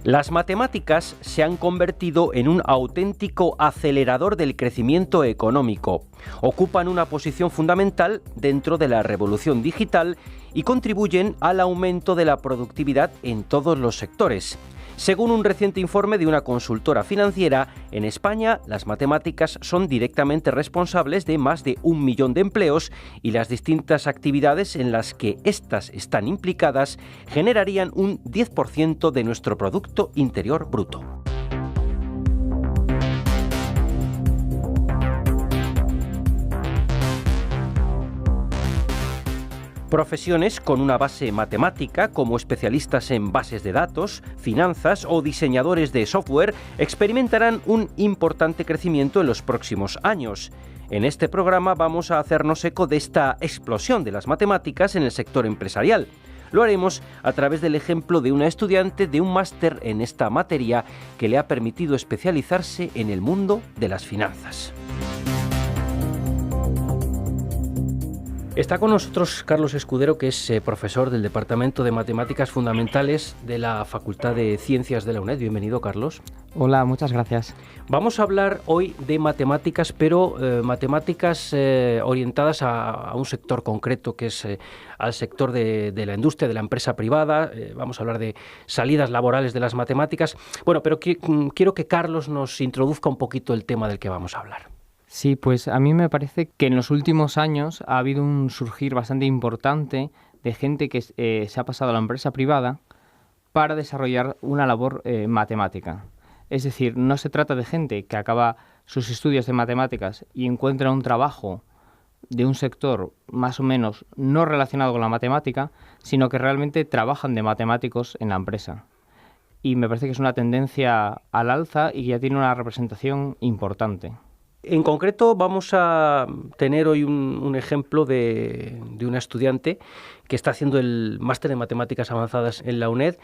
Las matemáticas se han convertido en un auténtico acelerador del crecimiento económico. Ocupan una posición fundamental dentro de la revolución digital y contribuyen al aumento de la productividad en todos los sectores. Según un reciente informe de una consultora financiera, en España las matemáticas son directamente responsables de más de 1 millón de empleos y las distintas actividades en las que éstas están implicadas generarían un 10% de nuestro Producto Interior Bruto. Profesiones con una base matemática, como especialistas en bases de datos, finanzas o diseñadores de software, experimentarán un importante crecimiento en los próximos años. En este programa vamos a hacernos eco de esta explosión de las matemáticas en el sector empresarial. Lo haremos a través del ejemplo de una estudiante de un máster en esta materia que le ha permitido especializarse en el mundo de las finanzas. Está con nosotros Carlos Escudero, que es profesor del Departamento de Matemáticas Fundamentales de la Facultad de Ciencias de la UNED. Bienvenido, Carlos. Hola, muchas gracias. Vamos a hablar hoy de matemáticas, pero matemáticas orientadas a un sector concreto, que es al sector de la industria, de la empresa privada. Vamos a hablar de salidas laborales de las matemáticas. Bueno, pero quiero que Carlos nos introduzca un poquito el tema del que vamos a hablar. Sí, pues a mí me parece que en los últimos años ha habido un surgir bastante importante de gente que se ha pasado a la empresa privada para desarrollar una labor matemática. Es decir, no se trata de gente que acaba sus estudios de matemáticas y encuentra un trabajo de un sector más o menos no relacionado con la matemática, sino que realmente trabajan de matemáticos en la empresa. Y me parece que es una tendencia al alza y que ya tiene una representación importante. En concreto vamos a tener hoy un ejemplo de una estudiante que está haciendo el máster en matemáticas avanzadas en la UNED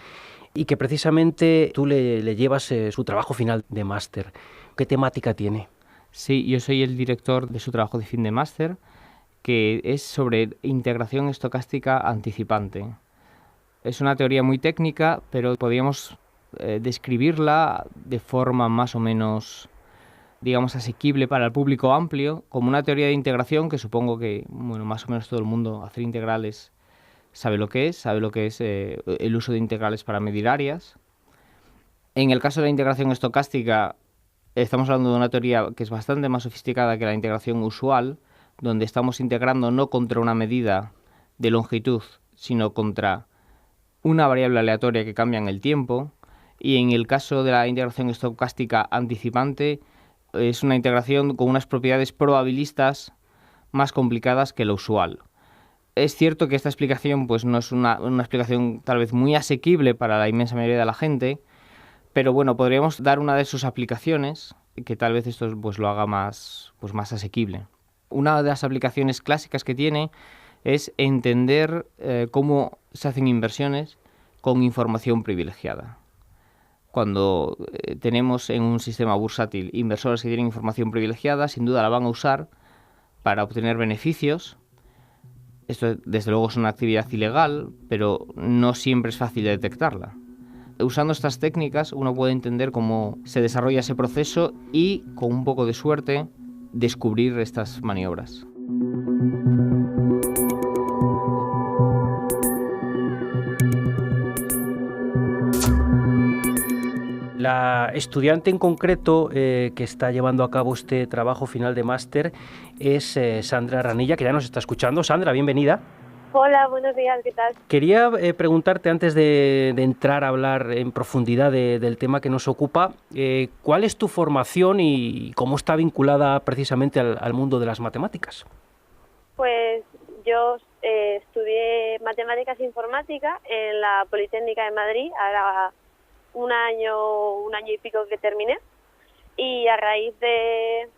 y que precisamente tú le llevas su trabajo final de máster. ¿Qué temática tiene? Sí, yo soy el director de su trabajo de fin de máster, que es sobre integración estocástica anticipante. Es una teoría muy técnica, pero podríamos describirla de forma más o menos, digamos, asequible para el público amplio, como una teoría de integración que supongo que, bueno, más o menos todo el mundo hacer integrales sabe lo que es el uso de integrales para medir áreas. En el caso de la integración estocástica, estamos hablando de una teoría que es bastante más sofisticada que la integración usual, donde estamos integrando no contra una medida de longitud, sino contra una variable aleatoria que cambia en el tiempo. Y en el caso de la integración estocástica anticipante, es una integración con unas propiedades probabilistas más complicadas que lo usual. Es cierto que esta explicación pues, no es una explicación tal vez muy asequible para la inmensa mayoría de la gente, pero bueno, podríamos dar una de sus aplicaciones que tal vez esto pues, lo haga más asequible. Una de las aplicaciones clásicas que tiene es entender cómo se hacen inversiones con información privilegiada. Cuando tenemos en un sistema bursátil inversores que tienen información privilegiada, sin duda la van a usar para obtener beneficios. Esto, desde luego, es una actividad ilegal, pero no siempre es fácil de detectarla. Usando estas técnicas, uno puede entender cómo se desarrolla ese proceso y, con un poco de suerte, descubrir estas maniobras. La estudiante en concreto que está llevando a cabo este trabajo final de máster es Sandra Ranilla, que ya nos está escuchando. Sandra, bienvenida. Hola, buenos días, ¿qué tal? Quería preguntarte, antes de entrar a hablar en profundidad del tema que nos ocupa, ¿cuál es tu formación y cómo está vinculada precisamente al mundo de las matemáticas? Pues yo estudié matemáticas e informática en la Politécnica de Madrid, ahora un año y pico que terminé, y a raíz de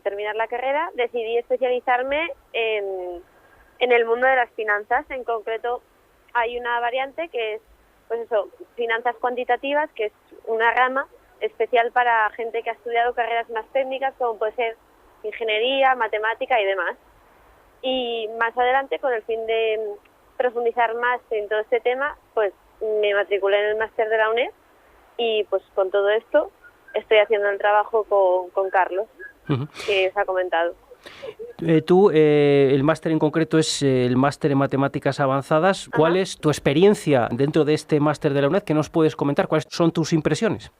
terminar la carrera decidí especializarme en el mundo de las finanzas. En concreto hay una variante que es finanzas cuantitativas, que es una rama especial para gente que ha estudiado carreras más técnicas, como puede ser ingeniería, matemática y demás. Y más adelante, con el fin de profundizar más en todo este tema, pues me matriculé en el máster de la UNED y pues con todo esto estoy haciendo el trabajo con Carlos, que os ha comentado. Tú, el máster en concreto es el máster en matemáticas avanzadas. ¿Cuál es tu experiencia dentro de este máster de la UNED? ¿Qué nos puedes comentar? ¿Cuáles son tus impresiones?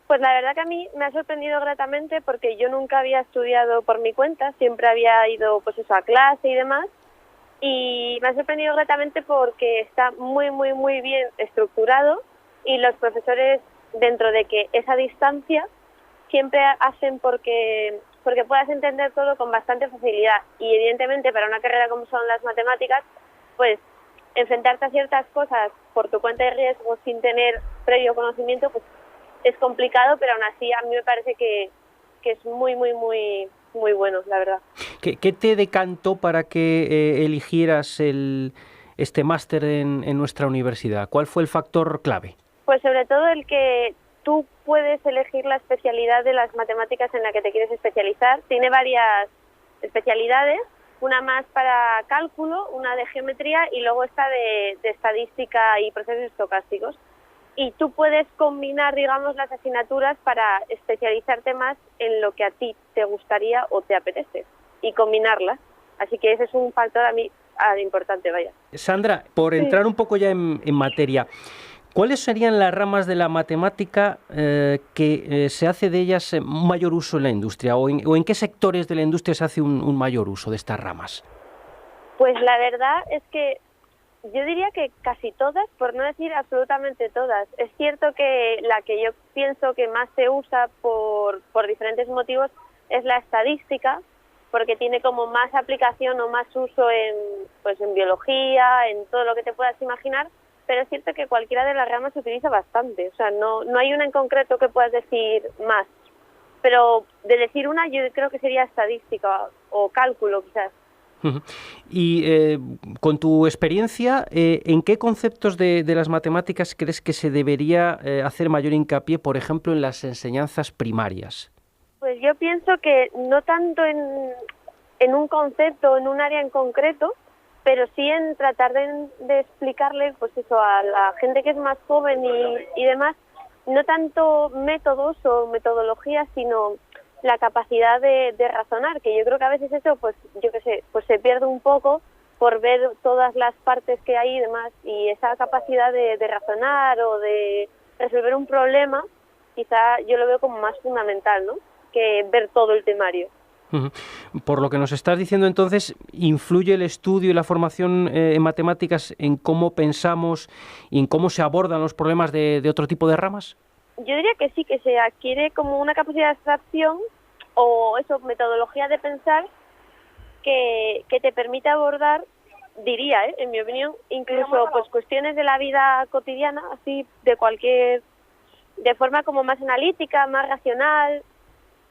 Pues la verdad que a mí me ha sorprendido gratamente porque yo nunca había estudiado por mi cuenta, siempre había ido pues eso, a clase y demás, y me ha sorprendido gratamente porque está muy, muy, muy bien estructurado y los profesores, dentro de que esa distancia, siempre hacen porque puedas entender todo con bastante facilidad. Y evidentemente para una carrera como son las matemáticas, pues enfrentarte a ciertas cosas por tu cuenta de riesgo sin tener previo conocimiento, pues es complicado, pero aún así a mí me parece que es muy, muy, muy, muy bueno, la verdad. ¿Qué te decantó para que eligieras este máster en nuestra universidad? ¿Cuál fue el factor clave? Pues sobre todo el que tú puedes elegir la especialidad de las matemáticas en la que te quieres especializar. Tiene varias especialidades, una más para cálculo, una de geometría y luego esta de estadística y procesos estocásticos. Y tú puedes combinar, digamos, las asignaturas para especializarte más en lo que a ti te gustaría o te apetece y combinarlas. Así que ese es un factor a mí importante, vaya. Sandra, por entrar un poco ya en materia, ¿cuáles serían las ramas de la matemática que se hace de ellas un mayor uso en la industria? ¿O en qué sectores de la industria se hace un mayor uso de estas ramas? Pues la verdad es que yo diría que casi todas, por no decir absolutamente todas. Es cierto que la que yo pienso que más se usa por diferentes motivos es la estadística, porque tiene como más aplicación o más uso en biología, en todo lo que te puedas imaginar, pero es cierto que cualquiera de las ramas se utiliza bastante. O sea, no hay una en concreto que puedas decir más. Pero de decir una, yo creo que sería estadística o cálculo, quizás. Y con tu experiencia, ¿en qué conceptos de las matemáticas crees que se debería hacer mayor hincapié, por ejemplo, en las enseñanzas primarias? Pues yo pienso que no tanto en un concepto, en un área en concreto, pero sí en tratar de explicarle pues eso a la gente que es más joven y demás, no tanto métodos o metodologías, sino la capacidad de razonar, que yo creo que a veces eso, pues yo qué sé, pues se pierde un poco por ver todas las partes que hay y demás, y esa capacidad de razonar o de resolver un problema, quizá yo lo veo como más fundamental, ¿no?, que ver todo el temario. Por lo que nos estás diciendo entonces, ¿influye el estudio y la formación en matemáticas en cómo pensamos y en cómo se abordan los problemas de otro tipo de ramas? Yo diría que sí, que se adquiere como una capacidad de abstracción o eso, metodología de pensar que te permite abordar, diría, en mi opinión, incluso pues cuestiones de la vida cotidiana, así de forma como más analítica, más racional.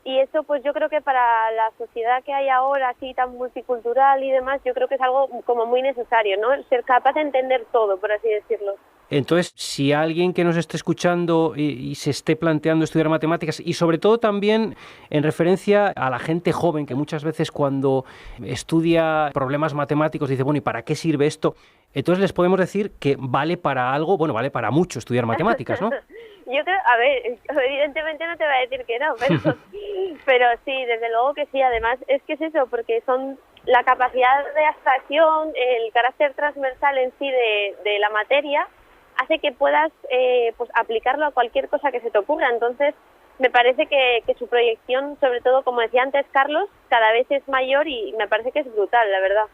Y eso pues yo creo que para la sociedad que hay ahora, así tan multicultural y demás, yo creo que es algo como muy necesario, ¿no? Ser capaz de entender todo, por así decirlo. Entonces, si alguien que nos esté escuchando y se esté planteando estudiar matemáticas, y sobre todo también en referencia a la gente joven, que muchas veces cuando estudia problemas matemáticos dice, bueno, ¿y para qué sirve esto? Entonces les podemos decir que vale para algo, bueno, vale para mucho estudiar matemáticas, ¿no? Yo creo, a ver, evidentemente no te voy a decir que no, pero sí, desde luego que sí. Además, es que es eso, porque son la capacidad de abstracción, el carácter transversal en sí de la materia, hace que puedas pues aplicarlo a cualquier cosa que se te ocurra. Entonces, me parece que su proyección, sobre todo, como decía antes Carlos, cada vez es mayor y me parece que es brutal, la verdad.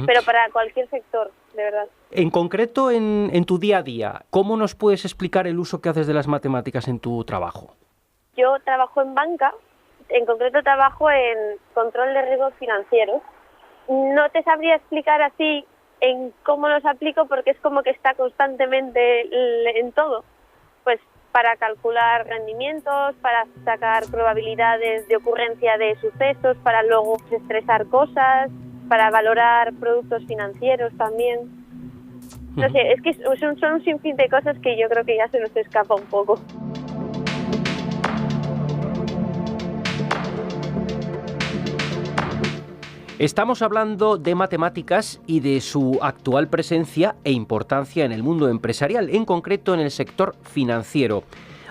Pero para cualquier sector, de verdad. En concreto, en tu día a día, ¿cómo nos puedes explicar el uso que haces de las matemáticas en tu trabajo? Yo trabajo en banca, en concreto trabajo en control de riesgos financieros. No te sabría explicar así en cómo los aplico porque es como que está constantemente en todo. Pues para calcular rendimientos, para sacar probabilidades de ocurrencia de sucesos, para luego estresar cosas, para valorar productos financieros también. No sé, es que son un sinfín de cosas que yo creo que ya se nos escapa un poco. Estamos hablando de matemáticas y de su actual presencia e importancia en el mundo empresarial, en concreto en el sector financiero.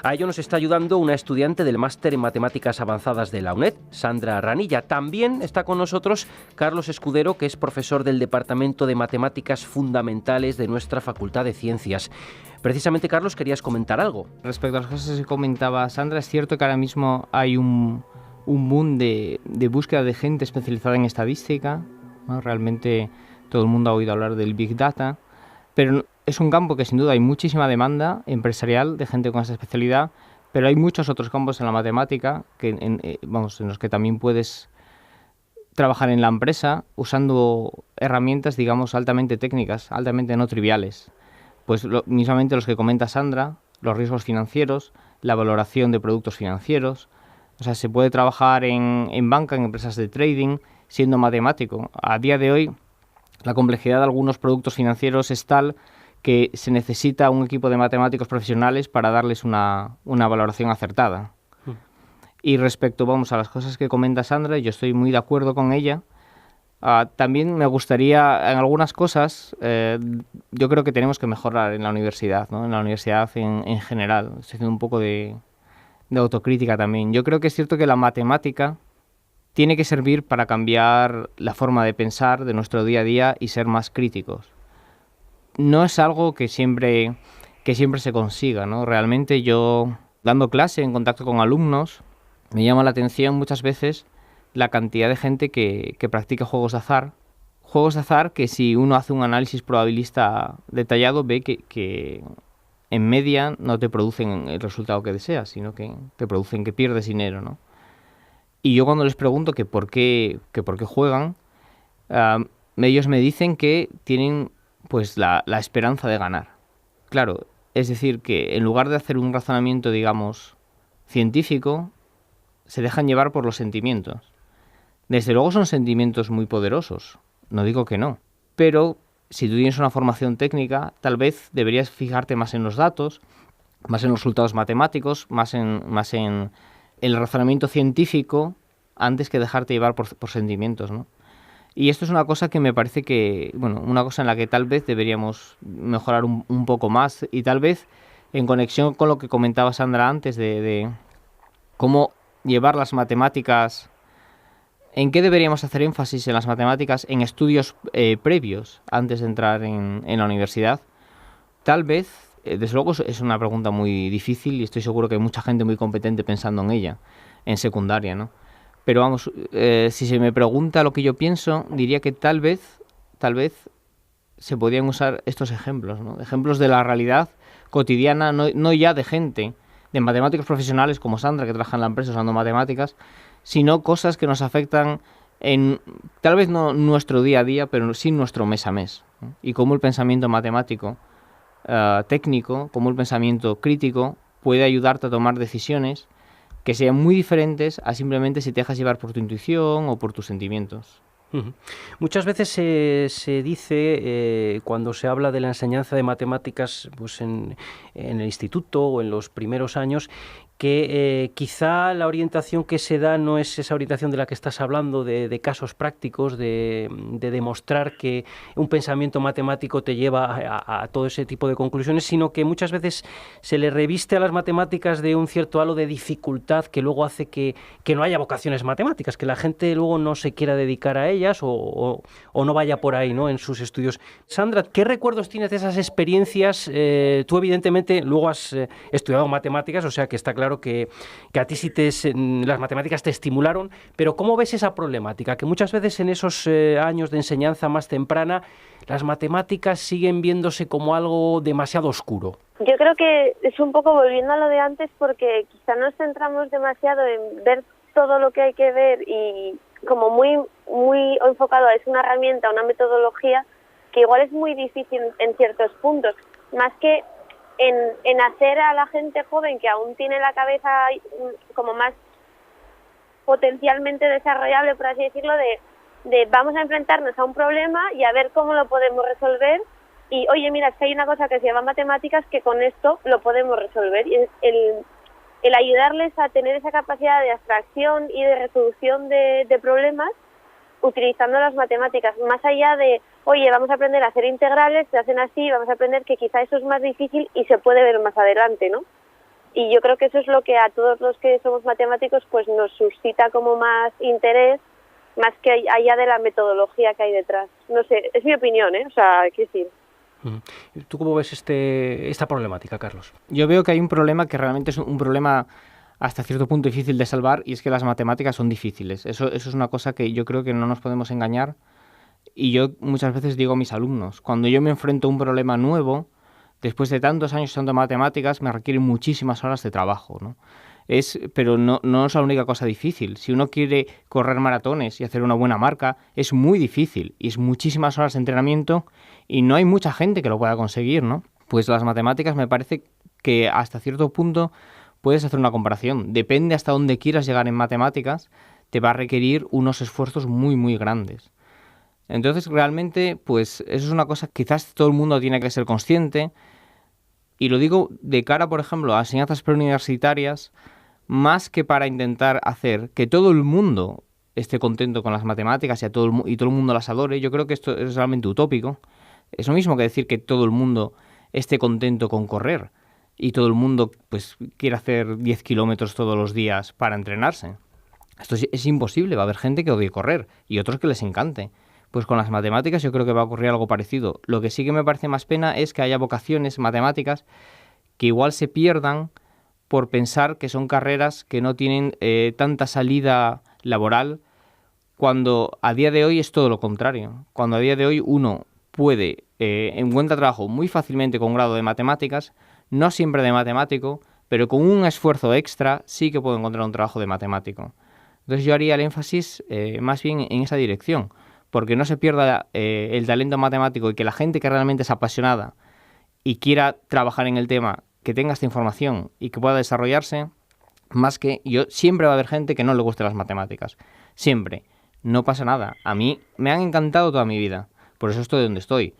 A ello nos está ayudando una estudiante del Máster en Matemáticas Avanzadas de la UNED, Sandra Ranilla. También está con nosotros Carlos Escudero, que es profesor del Departamento de Matemáticas Fundamentales de nuestra Facultad de Ciencias. Precisamente, Carlos, querías comentar algo. Respecto a las cosas que comentaba Sandra, es cierto que ahora mismo hay un boom de búsqueda de gente especializada en estadística, ¿no? Realmente todo el mundo ha oído hablar del Big Data, pero es un campo que sin duda hay muchísima demanda empresarial de gente con esa especialidad, pero hay muchos otros campos en la matemática en los que también puedes trabajar en la empresa usando herramientas, digamos, altamente técnicas, altamente no triviales. Pues mismamente los que comenta Sandra, los riesgos financieros, la valoración de productos financieros. O sea, se puede trabajar en banca, en empresas de trading, siendo matemático. A día de hoy, la complejidad de algunos productos financieros es tal que se necesita un equipo de matemáticos profesionales para darles una valoración acertada. Y respecto, a las cosas que comenta Sandra, yo estoy muy de acuerdo con ella. También me gustaría, en algunas cosas, yo creo que tenemos que mejorar en la universidad, ¿no? En la universidad en general. Estoy haciendo un poco de autocrítica también. Yo creo que es cierto que la matemática tiene que servir para cambiar la forma de pensar de nuestro día a día y ser más críticos. No es algo que siempre se consiga, ¿no? Realmente yo, dando clase, en contacto con alumnos, me llama la atención muchas veces la cantidad de gente que practica juegos de azar. Juegos de azar que si uno hace un análisis probabilista detallado ve que en media no te producen el resultado que deseas, sino que te producen que pierdes dinero, ¿no? Y yo cuando les pregunto que por qué juegan, ellos me dicen que tienen pues la esperanza de ganar. Claro, es decir, que en lugar de hacer un razonamiento, digamos, científico, se dejan llevar por los sentimientos. Desde luego son sentimientos muy poderosos, no digo que no, pero si tú tienes una formación técnica, tal vez deberías fijarte más en los datos, más en los resultados matemáticos, más en el razonamiento científico, antes que dejarte llevar por sentimientos, ¿no? Y esto es una cosa que me parece que, una cosa en la que tal vez deberíamos mejorar un poco más, y tal vez en conexión con lo que comentaba Sandra antes de cómo llevar las matemáticas. ¿En qué deberíamos hacer énfasis en las matemáticas en estudios previos antes de entrar en la universidad? Tal vez, desde luego es una pregunta muy difícil y estoy seguro que hay mucha gente muy competente pensando en ella, en secundaria, ¿no? Pero si se me pregunta lo que yo pienso, diría que tal vez se podrían usar estos ejemplos, ¿no? Ejemplos de la realidad cotidiana, no ya de gente, de matemáticos profesionales como Sandra, que trabaja en la empresa usando matemáticas, sino cosas que nos afectan en, tal vez no nuestro día a día, pero sí nuestro mes a mes, ¿no? Y cómo el pensamiento matemático, técnico, cómo el pensamiento crítico puede ayudarte a tomar decisiones que sean muy diferentes a simplemente si te dejas llevar por tu intuición o por tus sentimientos. Muchas veces se dice, cuando se habla de la enseñanza de matemáticas pues en el instituto o en los primeros años, que quizá la orientación que se da no es esa orientación de la que estás hablando, de casos prácticos, de demostrar que un pensamiento matemático te lleva a todo ese tipo de conclusiones, sino que muchas veces se le reviste a las matemáticas de un cierto halo de dificultad que luego hace que no haya vocaciones matemáticas, que la gente luego no se quiera dedicar a ellas o no vaya por ahí, ¿no?, en sus estudios. Sandra, ¿qué recuerdos tienes de esas experiencias? Tú evidentemente luego has estudiado matemáticas, o sea que está claro que a ti sí las matemáticas te estimularon, pero ¿cómo ves esa problemática? Que muchas veces en esos años de enseñanza más temprana las matemáticas siguen viéndose como algo demasiado oscuro. Yo creo que es un poco volviendo a lo de antes, porque quizá nos centramos demasiado en ver todo lo que hay que ver y como muy enfocado a es una herramienta, una metodología que igual es muy difícil en ciertos puntos, más que en hacer a la gente joven que aún tiene la cabeza como más potencialmente desarrollable, por así decirlo, de vamos a enfrentarnos a un problema y a ver cómo lo podemos resolver. Y oye, mira, es que hay una cosa que se llama matemáticas que con esto lo podemos resolver. Y el ayudarles a tener esa capacidad de abstracción y de resolución de problemas utilizando las matemáticas, más allá de, oye, vamos a aprender a hacer integrales, se hacen así, vamos a aprender que quizá eso es más difícil y se puede ver más adelante, ¿no? Y yo creo que eso es lo que a todos los que somos matemáticos pues nos suscita como más interés, más que allá de la metodología que hay detrás. No sé, es mi opinión, ¿eh? O sea, quiero decir. ¿Tú cómo ves esta problemática, Carlos? Yo veo que hay un problema que realmente es un problema hasta cierto punto difícil de salvar, y es que las matemáticas son difíciles. Eso es una cosa que yo creo que no nos podemos engañar, y yo muchas veces digo a mis alumnos, cuando yo me enfrento a un problema nuevo, después de tantos años usando matemáticas, me requieren muchísimas horas de trabajo, ¿no? Pero no es la única cosa difícil. Si uno quiere correr maratones y hacer una buena marca, es muy difícil y es muchísimas horas de entrenamiento y no hay mucha gente que lo pueda conseguir, ¿no? Pues las matemáticas me parece que hasta cierto punto puedes hacer una comparación. Depende hasta dónde quieras llegar en matemáticas, te va a requerir unos esfuerzos muy, muy grandes. Entonces, realmente, pues eso es una cosa que quizás todo el mundo tiene que ser consciente. Y lo digo de cara, por ejemplo, a enseñanzas preuniversitarias, más que para intentar hacer que todo el mundo esté contento con las matemáticas y todo el mundo las adore. Yo creo que esto es realmente utópico. Es lo mismo que decir que todo el mundo esté contento con correr y todo el mundo pues quiera hacer 10 kilómetros todos los días para entrenarse. Esto es imposible. Va a haber gente que odie correr y otros que les encante. Pues con las matemáticas yo creo que va a ocurrir algo parecido. Lo que sí que me parece más pena es que haya vocaciones matemáticas que igual se pierdan por pensar que son carreras que no tienen tanta salida laboral, cuando a día de hoy es todo lo contrario. Cuando a día de hoy uno puede encuentra trabajo muy fácilmente con grado de matemáticas, no siempre de matemático, pero con un esfuerzo extra sí que puede encontrar un trabajo de matemático. Entonces yo haría el énfasis más bien en esa dirección, porque no se pierda el talento matemático y que la gente que realmente es apasionada y quiera trabajar en el tema, que tenga esta información y que pueda desarrollarse, más que siempre va a haber gente que no le guste las matemáticas. Siempre. No pasa nada. A mí me han encantado toda mi vida. Por eso estoy donde estoy.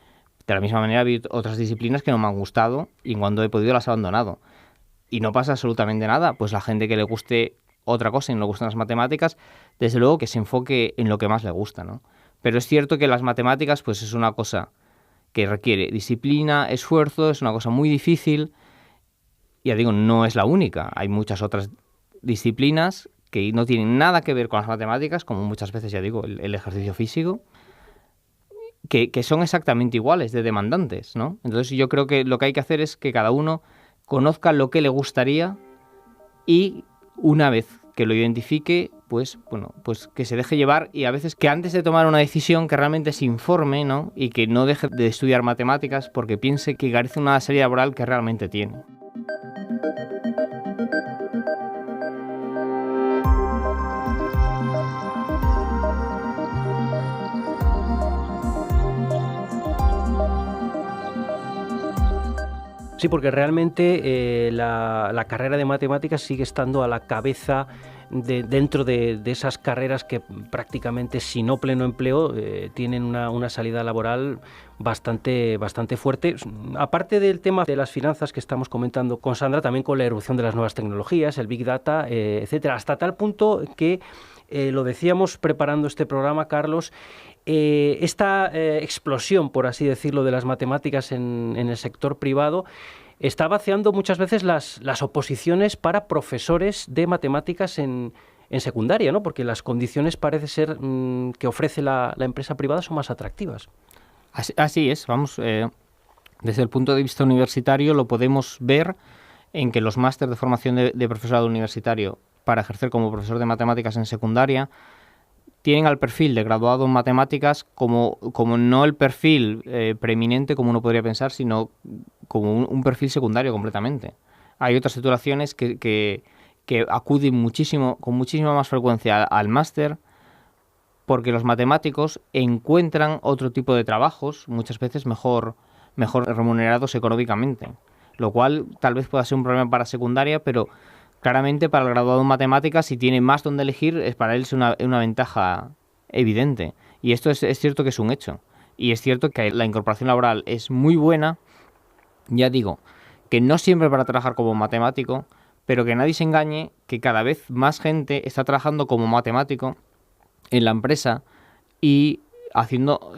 De la misma manera, ha habido otras disciplinas que no me han gustado y cuando he podido las he abandonado. Y no pasa absolutamente nada. Pues la gente que le guste otra cosa y no le gustan las matemáticas, desde luego que se enfoque en lo que más le gusta, ¿no? Pero es cierto que las matemáticas pues es una cosa que requiere disciplina, esfuerzo, es una cosa muy difícil. Ya digo, no es la única. Hay muchas otras disciplinas que no tienen nada que ver con las matemáticas, como muchas veces, ya digo, el ejercicio físico, que son exactamente iguales de demandantes, ¿no? Entonces yo creo que lo que hay que hacer es que cada uno conozca lo que le gustaría y una vez que lo identifique, pues que se deje llevar, y a veces que antes de tomar una decisión que realmente se informe, ¿no? Y que no deje de estudiar matemáticas porque piense que carece una salida laboral que realmente tiene. Sí, porque realmente la carrera de matemáticas sigue estando a la cabeza dentro de esas carreras que prácticamente, si no pleno empleo, tienen una salida laboral bastante fuerte. Aparte del tema de las finanzas que estamos comentando con Sandra, también con la irrupción de las nuevas tecnologías, el Big Data, etcétera, hasta tal punto que, lo decíamos preparando este programa, Carlos, esta explosión, por así decirlo, de las matemáticas en el sector privado está vaciando muchas veces las oposiciones para profesores de matemáticas en secundaria, ¿no? Porque las condiciones parece ser que ofrece la empresa privada son más atractivas. Así es, vamos, desde el punto de vista universitario lo podemos ver en que los másteres de formación de profesorado universitario para ejercer como profesor de matemáticas en secundaria tienen al perfil de graduado en matemáticas como no el perfil preeminente como uno podría pensar, sino como un perfil secundario completamente. Hay otras titulaciones que acuden con muchísima más frecuencia al máster porque los matemáticos encuentran otro tipo de trabajos, muchas veces mejor remunerados económicamente, lo cual tal vez pueda ser un problema para secundaria, pero claramente para el graduado en matemáticas, si tiene más donde elegir, para él es una ventaja evidente. Y esto es cierto que es un hecho. Y es cierto que la incorporación laboral es muy buena. Ya digo, que no siempre para trabajar como matemático, pero que nadie se engañe que cada vez más gente está trabajando como matemático en la empresa y haciendo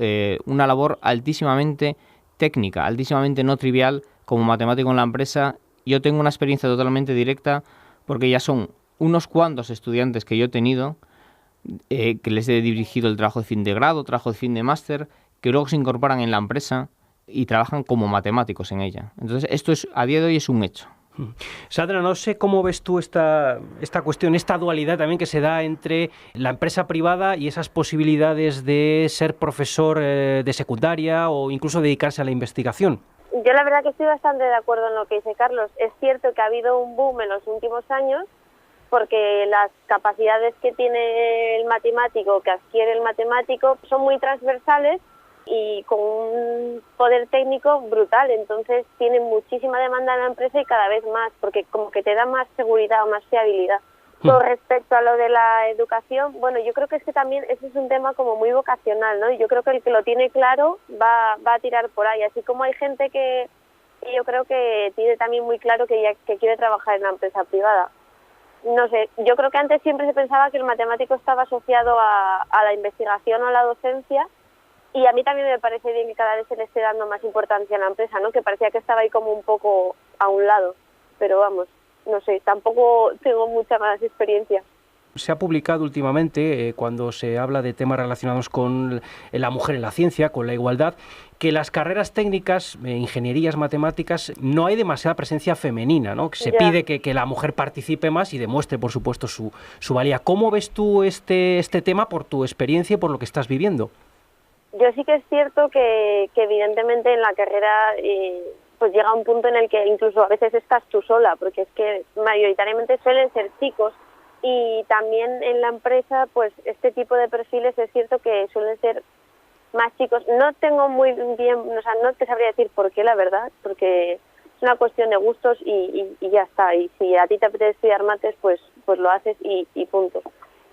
una labor altísimamente técnica, altísimamente no trivial como matemático en la empresa, yo tengo una experiencia totalmente directa porque ya son unos cuantos estudiantes que yo he tenido, que les he dirigido el trabajo de fin de grado, trabajo de fin de máster, que luego se incorporan en la empresa y trabajan como matemáticos en ella. Entonces, esto es, a día de hoy es un hecho. Sandra, no sé cómo ves tú esta cuestión, esta dualidad también que se da entre la empresa privada y esas posibilidades de ser profesor de secundaria o incluso dedicarse a la investigación. Yo la verdad que estoy bastante de acuerdo en lo que dice Carlos. Es cierto que ha habido un boom en los últimos años porque las capacidades que tiene el matemático, que adquiere el matemático, son muy transversales y con un poder técnico brutal, entonces tiene muchísima demanda en la empresa y cada vez más, porque como que te da más seguridad o más fiabilidad. Con respecto a lo de la educación, bueno, yo creo que es que también ese es un tema como muy vocacional, ¿no? Y yo creo que el que lo tiene claro va a tirar por ahí, así como hay gente que yo creo que tiene también muy claro que quiere trabajar en la empresa privada. No sé, yo creo que antes siempre se pensaba que el matemático estaba asociado a la investigación o a la docencia, y a mí también me parece bien que cada vez se le esté dando más importancia a la empresa, ¿no? Que parecía que estaba ahí como un poco a un lado, pero vamos, no sé, tampoco tengo mucha más experiencia. Se ha publicado últimamente, cuando se habla de temas relacionados con la mujer en la ciencia, con la igualdad, que las carreras técnicas, ingenierías, matemáticas, no hay demasiada presencia femenina, ¿no? Que se pide que la mujer participe más y demuestre, por supuesto, su valía. ¿Cómo ves tú este tema por tu experiencia y por lo que estás viviendo? Yo sí que es cierto que evidentemente en la carrera pues llega un punto en el que incluso a veces estás tú sola, porque es que mayoritariamente suelen ser chicos, y también en la empresa pues este tipo de perfiles es cierto que suelen ser más chicos. No tengo muy bien, o sea, no te sabría decir por qué, la verdad, porque es una cuestión de gustos y ya está, y si a ti te apetece estudiar mates pues lo haces y punto.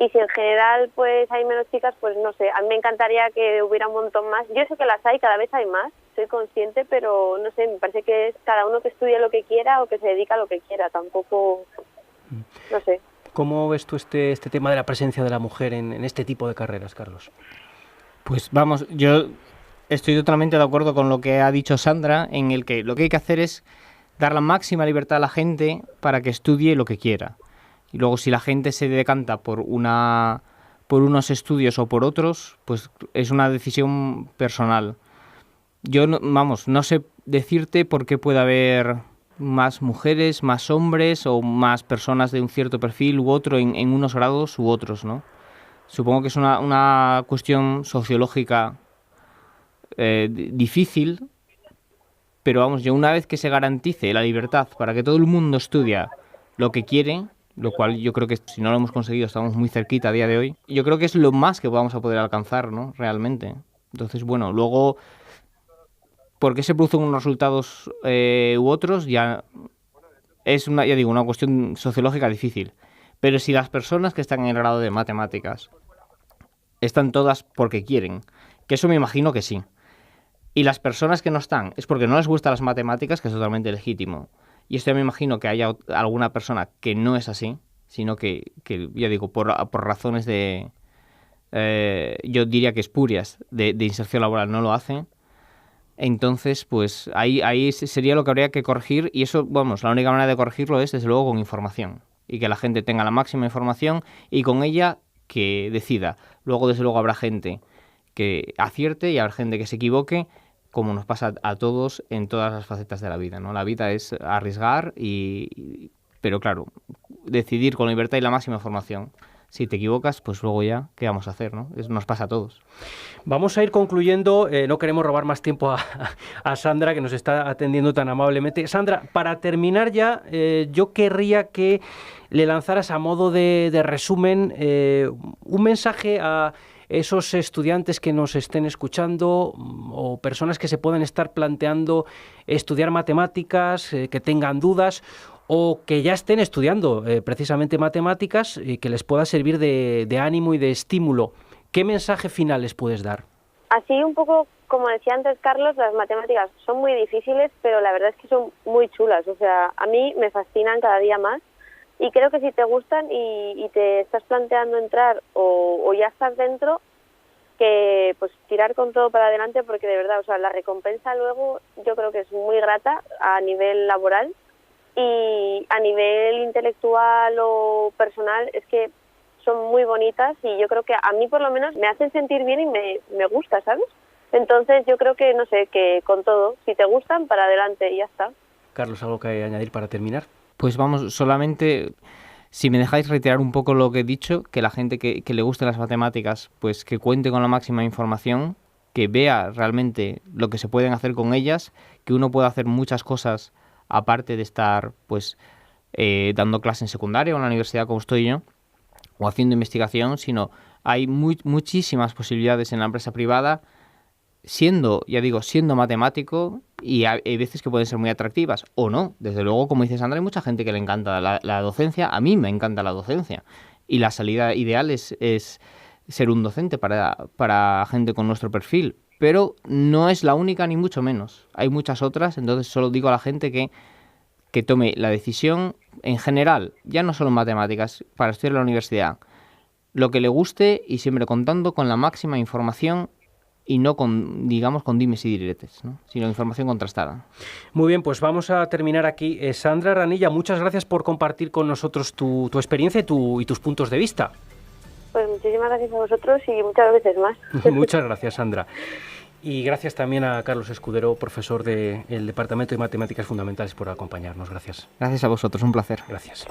Y si en general pues hay menos chicas, pues no sé, a mí me encantaría que hubiera un montón más. Yo sé que las hay, cada vez hay más, soy consciente, pero no sé, me parece que es cada uno que estudie lo que quiera o que se dedica a lo que quiera, tampoco, no sé. ¿Cómo ves tú este tema de la presencia de la mujer en este tipo de carreras, Carlos? Pues vamos, yo estoy totalmente de acuerdo con lo que ha dicho Sandra, en el que lo que hay que hacer es dar la máxima libertad a la gente para que estudie lo que quiera. Y luego si la gente se decanta por unos estudios o por otros, pues es una decisión personal. Yo no sé decirte por qué puede haber más mujeres, más hombres o más personas de un cierto perfil u otro en unos grados u otros, ¿no? Supongo que es una cuestión sociológica difícil, pero vamos, yo una vez que se garantice la libertad para que todo el mundo estudie lo que quiere, lo cual yo creo que si no lo hemos conseguido estamos muy cerquita a día de hoy, yo creo que es lo más que vamos a poder alcanzar, ¿no? Realmente. Entonces, bueno, luego, ¿por qué se producen unos resultados u otros? Ya es una cuestión sociológica difícil. Pero si las personas que están en el grado de matemáticas están todas porque quieren, que eso me imagino que sí, y las personas que no están es porque no les gustan las matemáticas, que es totalmente legítimo, y esto ya me imagino que haya alguna persona que no es así, sino que ya digo, por razones de, yo diría que espurias, de inserción laboral no lo hacen. Entonces, pues ahí sería lo que habría que corregir, y eso, vamos, la única manera de corregirlo es, desde luego, con información, y que la gente tenga la máxima información y con ella que decida. Luego, desde luego, habrá gente que acierte y habrá gente que se equivoque, como nos pasa a todos en todas las facetas de la vida, ¿no? La vida es arriesgar, pero claro, decidir con libertad y la máxima información. Si te equivocas, pues luego ya, ¿qué vamos a hacer, no? Nos pasa a todos. Vamos a ir concluyendo, no queremos robar más tiempo a Sandra, que nos está atendiendo tan amablemente. Sandra, para terminar ya, yo querría que le lanzaras a modo de resumen un mensaje a esos estudiantes que nos estén escuchando o personas que se puedan estar planteando estudiar matemáticas, que tengan dudas o que ya estén estudiando precisamente matemáticas y que les pueda servir de ánimo y de estímulo. ¿Qué mensaje final les puedes dar? Así un poco, como decía antes Carlos, las matemáticas son muy difíciles, pero la verdad es que son muy chulas. O sea, a mí me fascinan cada día más. Y creo que si te gustan y te estás planteando entrar o ya estás dentro, que pues tirar con todo para adelante, porque de verdad, o sea, la recompensa luego yo creo que es muy grata a nivel laboral y a nivel intelectual o personal es que son muy bonitas y yo creo que a mí por lo menos me hacen sentir bien y me gusta, ¿sabes? Entonces yo creo que, no sé, que con todo, si te gustan, para adelante y ya está. Carlos, ¿algo que añadir para terminar? Pues vamos, solamente, si me dejáis reiterar un poco lo que he dicho, que la gente que le gusten las matemáticas, pues que cuente con la máxima información, que vea realmente lo que se pueden hacer con ellas, que uno puede hacer muchas cosas aparte de estar pues dando clase en secundaria o en la universidad como estoy yo, o haciendo investigación, sino hay muchísimas posibilidades en la empresa privada, siendo matemático, y hay veces que pueden ser muy atractivas, o no. Desde luego, como dice Sandra, hay mucha gente que le encanta la docencia. A mí me encanta la docencia. Y la salida ideal es ser un docente para gente con nuestro perfil. Pero no es la única, ni mucho menos. Hay muchas otras, entonces solo digo a la gente que tome la decisión en general, ya no solo en matemáticas, para estudiar en la universidad, lo que le guste y siempre contando con la máxima información y no con dimes y diretes, ¿no? Sino información contrastada. Muy bien, pues vamos a terminar aquí. Sandra Ranilla, muchas gracias por compartir con nosotros tu experiencia y tus puntos de vista. Pues muchísimas gracias a vosotros y muchas veces más. Muchas gracias, Sandra. Y gracias también a Carlos Escudero, profesor del Departamento de Matemáticas Fundamentales, por acompañarnos. Gracias. Gracias a vosotros, un placer. Gracias.